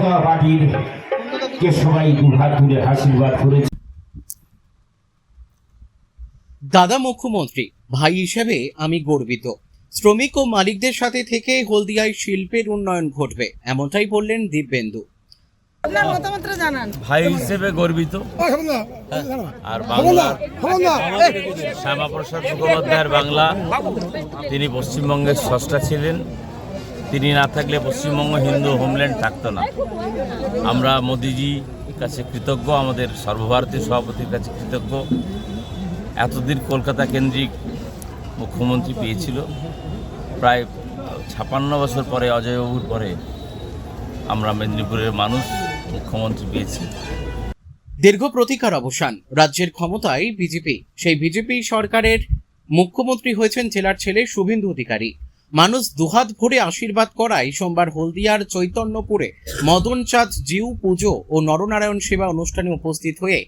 মমতা পার্টির কে সবাই দুহাত তুলে আশীর্বাদ করেছে। দাদা মুখ্যমন্ত্রী, ভাই হিসেবে আমি গর্বিত। শ্রমিক ও মালিকদের সাথে থেকে হলদিয়ায় শিল্পের উন্নয়ন ঘটবে, এমনটাই বললেন দিব্যেন্দু। আপনার মতামতটা জানান। ভাই হিসেবে গর্বিত। আর বাংলার শ্যামাপ্রসাদ মুখোপাধ্যায়ের বাংলা, তিনি পশ্চিমবঙ্গের স্রষ্টা ছিলেন। তিনি না থাকলে পশ্চিমবঙ্গ হিন্দু হোমল্যান্ড থাকতো না। আমরা মোদিজি কাছে কৃতজ্ঞ, আমাদের সর্বভারতীয় সভাপতির কাছে কৃতজ্ঞ। এতদিন কলকাতা কেন্দ্রিক মুখ্যমন্ত্রী পেয়েছিল, প্রায় 56 বছর পরে, অজয়বাবুর পরে আমরা মেদিনীপুরের মানুষ মুখ্যমন্ত্রী পেয়েছি। দীর্ঘ প্রতীক্ষার অবসান, রাজ্যের ক্ষমতায় বিজেপি। সেই বিজেপি সরকারের মুখ্যমন্ত্রী হয়েছেন জেলার ছেলে শুভেন্দু অধিকারী। মানুষ দুহাত ভরে আশীর্বাদ করায় সোমবার হলদিয়ার চৈতন্যপুরে মদন চাঁদ জিউ পুজো ও নরনারায়ণ সেবা অনুষ্ঠানে উপস্থিত হয়ে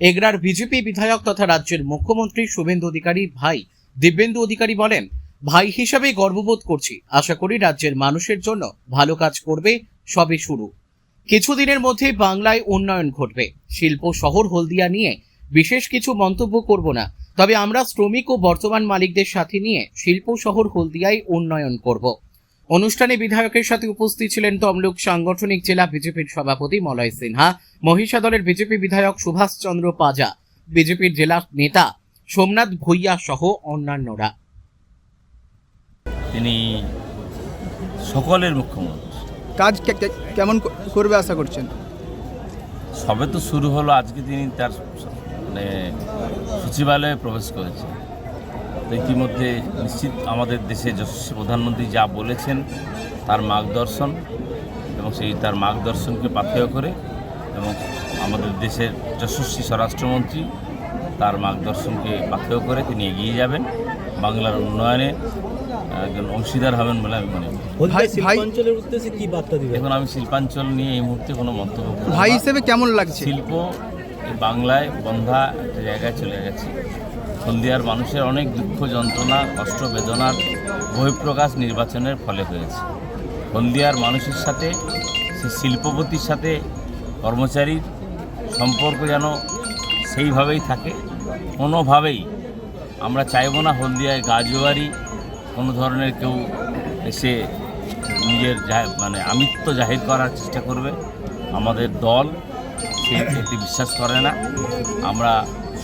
এগরার বিজেপি বিধায়ক তথা রাজ্যের মুখ্যমন্ত্রী শুভেন্দু অধিকারীর ভাই দিব্যেন্দু অধিকারী বলেন, ভাই হিসাবে গর্ববোধ করছি। আশা করি রাজ্যের মানুষের জন্য ভালো কাজ করবে, সবে শুরু। কিছুদিনের মধ্যে বাংলায় উন্নয়ন ঘটবে। শিল্প শহর হলদিয়া নিয়ে বিশেষ কিছু মন্তব্য করব না, তবে আমরা শ্রমিক ও বর্তমান মালিকদের সাথে নিয়ে শিল্প শহর হলদিয়ায় উন্নয়ন করব। অনুষ্ঠানে বিধায়কের সাথে উপস্থিত ছিলেন তমলুক সাংগঠনিক জেলা বিজেপির সভাপতি মলয় সিনহা, মহিষা দলের বিজেপি বিধায়ক সুভাষ চন্দ্র পাজা, বিজেপির জেলা নেতা সোমনাথ ভূঁইয়া সহ অন্যান্যরা। তিনি সকলের মুখ্যমন্ত্রী। কাজ কেমন করবে আশা করছেন? সবে তো শুরু হলো, আজকে তিনি তার সচিবালয়ে প্রবেশ করেছেন। তো ইতিমধ্যে নিশ্চিত আমাদের দেশে যশস্বী প্রধানমন্ত্রী যা বলেছেন তার মার্গদর্শন, এবং সেই তার মার্গদর্শনকে পাথেয় করে, এবং আমাদের দেশের যশস্বী স্বরাষ্ট্রমন্ত্রী তার মার্গদর্শনকে পাথেয় করে তিনি এগিয়ে যাবেন। বাংলার উন্নয়নে একজন অংশীদার হবেন বলে আমি মনে করি। শিল্পাঞ্চলের উদ্দেশ্যে কি বার্তা দিবেন? এখন আমি শিল্পাঞ্চল নিয়ে এই মুহূর্তে কোনো মন্তব্য করব না। ভাই হিসেবে কেমন লাগছে? শিল্প এই বাংলায় বন্ধা একটা জায়গায় চলে গেছে। হলদিয়ার মানুষের অনেক দুঃখ যন্ত্রণা কষ্ট বেদনার বহিঃপ্রকাশ নির্বাচনের ফলে হয়েছে। হলদিয়ার মানুষের সাথে, সে শিল্পপতির সাথে কর্মচারীর সম্পর্ক যেন সেইভাবেই থাকে। কোনোভাবেই আমরা চাইব না হলদিয়ায় গাজোয়ারি কোনো ধরনের কেউ এসে নিজের আমিত্ব জাহির করার চেষ্টা করবে। আমাদের দল এতে বিশ্বাস করে না। আমরা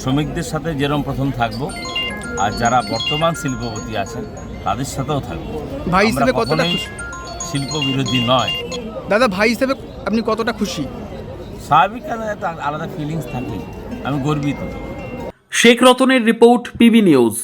শ্রমিকদের সাথে যেরকম প্রথম থাকব, আর যারা বর্তমান শিল্পপতি আছেন তাদের সাথেও থাকব। ভাই হিসেবে কতটা শিল্প বিরোধী নয়। দাদা, ভাই হিসেবে আপনি কতটা খুশি? স্বাভাবিক, একটা আলাদা ফিলিংস থাকে। আমি গর্বিত। শেখ রতনের রিপোর্ট, পিবি নিউজ।